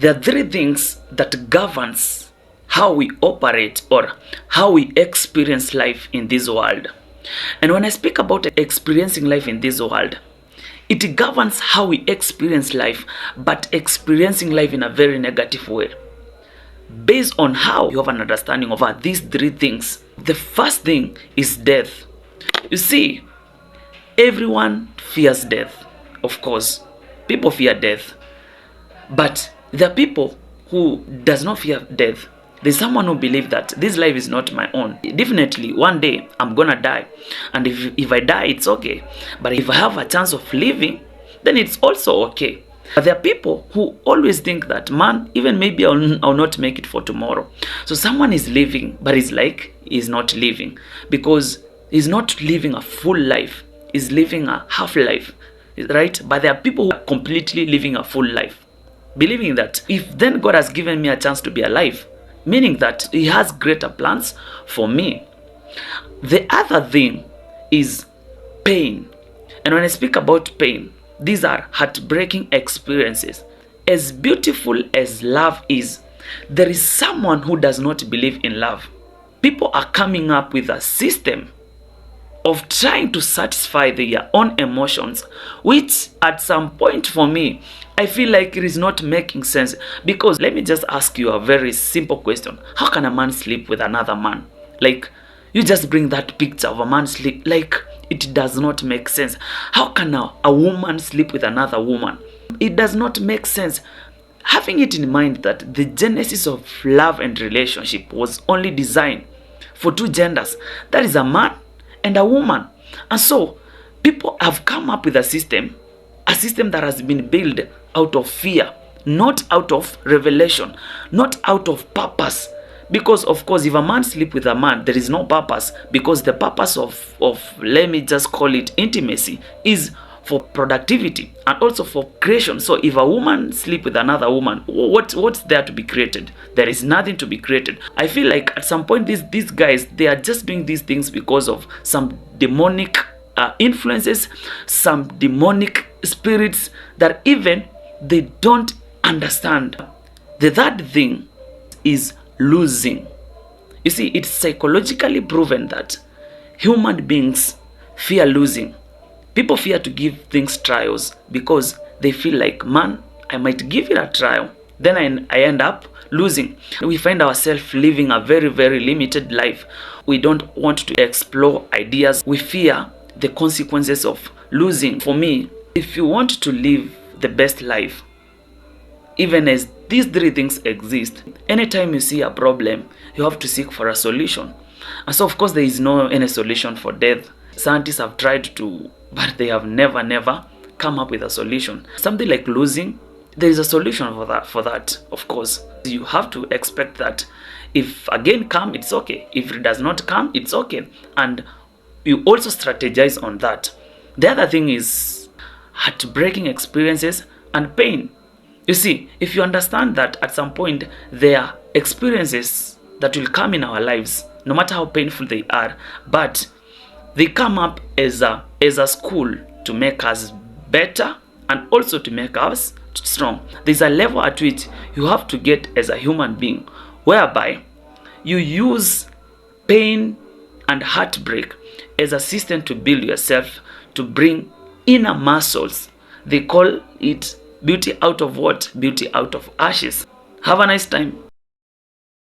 There are three things that governs how we operate or how we experience life in this world. And when I speak about experiencing life in this world, it governs how we experience life, but experiencing life in a very negative way. Based on how you have an understanding of these three things. The first thing is death. You see, everyone fears death. Of course, people fear death. But there are people who does not fear death. There's someone who believes that this life is not my own. Definitely, one day I'm gonna die. And if I die, it's okay. But if I have a chance of living, then it's also okay. But there are people who always think that, man, even maybe I'll not make it for tomorrow. So someone is living, but it's like he's not living. Because he's not living a full life. He's living a half life. Right? But there are people who are completely living a full life. Believing that if then God has given me a chance to be alive, meaning that he has greater plans for me. The other thing is pain. And when I speak about pain, these are heartbreaking experiences. As beautiful as love is, there is someone who does not believe in love. People are coming up with a system of trying to satisfy their own emotions, which at some point for me, I feel like it is not making sense. Because let me just ask you a very simple question. How can a man sleep with another man? Like, you just bring that picture of a man sleep, like it does not make sense. How can a woman sleep with another woman? It does not make sense. Having it in mind that the genesis of love and relationship was only designed for two genders, that is a man and a woman. And so people have come up with a system that has been built out of fear, not out of revelation, not out of purpose. Because of course, if a man sleep with a man, there is no purpose, because the purpose of let me just call it intimacy is for productivity and also for creation. So if a woman sleep with another woman, what's there to be created? There is nothing to be created. I feel like at some point these guys, they are just doing these things because of some demonic influences, some demonic spirits that even they don't understand. The third thing is losing. You see, it's psychologically proven that human beings fear losing. People fear to give things trials because they feel like, man, I might give it a trial, then I end up losing. We find ourselves living a very, very limited life. We don't want to explore ideas. We fear the consequences of losing. For me, if you want to live the best life, even as these three things exist, anytime you see a problem, you have to seek for a solution. And so of course there is no any solution for death. Scientists have tried to, but they have never come up with a solution. Something like losing, there is a solution for that. Of course, you have to expect that if again come, it's okay. If it does not come, it's okay. And you also strategize on that. The other thing is heartbreaking experiences and pain. You see, if you understand that at some point there are experiences that will come in our lives, no matter how painful they are, but they come up as a school to make us better and also to make us strong. There's a level at which you have to get as a human being, whereby you use pain and heartbreak as a system to build yourself, to bring inner muscles. They call it beauty out of what? Beauty out of ashes. Have a nice time.